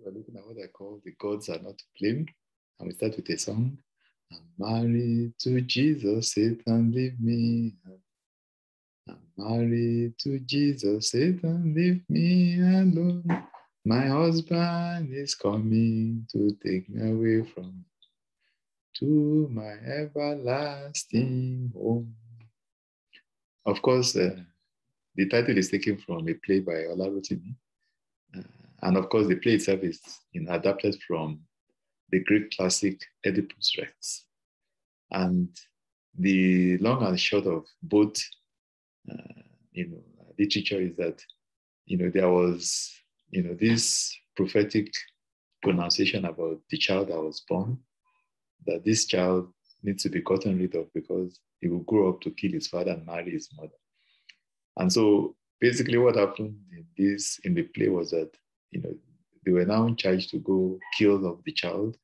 We're looking at what I call the gods are not to blame. And we start with a song. I'm married to Jesus, Satan, leave me. I'm married to Jesus, Satan, leave me alone. My husband is coming to take me away from to my everlasting home. Of course, the title is taken from a play by Olarotimi. And of course, the play itself is adapted from the Greek classic Oedipus Rex. And the long and short of both, literature is that, there was, this prophetic pronunciation about the child that was born, that this child needs to be gotten rid of because he will grow up to kill his father and marry his mother. And so basically what happened in the play was that, they were now charged to go kill off the child.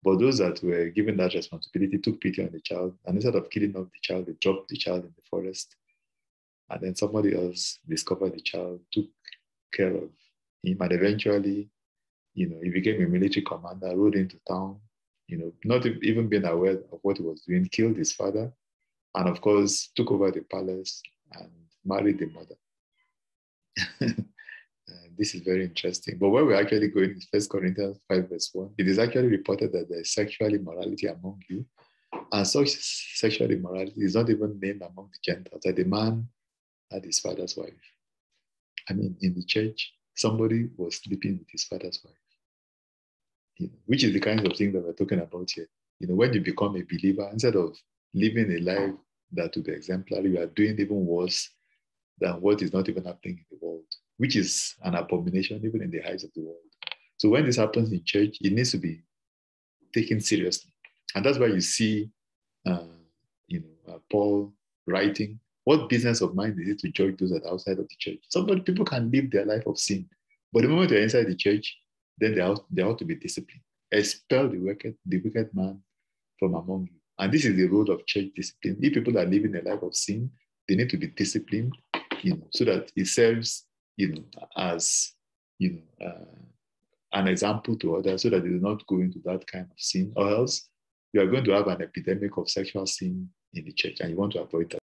But those that were given that responsibility took pity on the child. And instead of killing off the child, they dropped the child in the forest. And then somebody else discovered the child, took care of him. And eventually, he became a military commander, rode into town, not even being aware of what he was doing, killed his father. And of course, took over the palace and married the mother. This is very interesting. But where we're actually going is 1 Corinthians 5 verse 1. It is actually reported that there is sexual immorality among you. And such sexual immorality is not even named among the Gentiles. That the man had his father's wife. I mean, in the church, somebody was sleeping with his father's wife. Which is the kind of thing that we're talking about here. When you become a believer, instead of living a life that will be exemplary, you are doing even worse than what is not even happening in the world, which is an abomination even in the eyes of the world. So when this happens in church, it needs to be taken seriously. And that's why you see, Paul writing, what business of mine is it to judge those that are outside of the church? People can live their life of sin. But the moment they're inside the church, then they ought to be disciplined. Expel the wicked man from among you. And this is the role of church discipline. If people are living a life of sin, they need to be disciplined, so that it serves, as, an example to others, so that they do not go into that kind of sin, or else you are going to have an epidemic of sexual sin in the church, and you want to avoid that.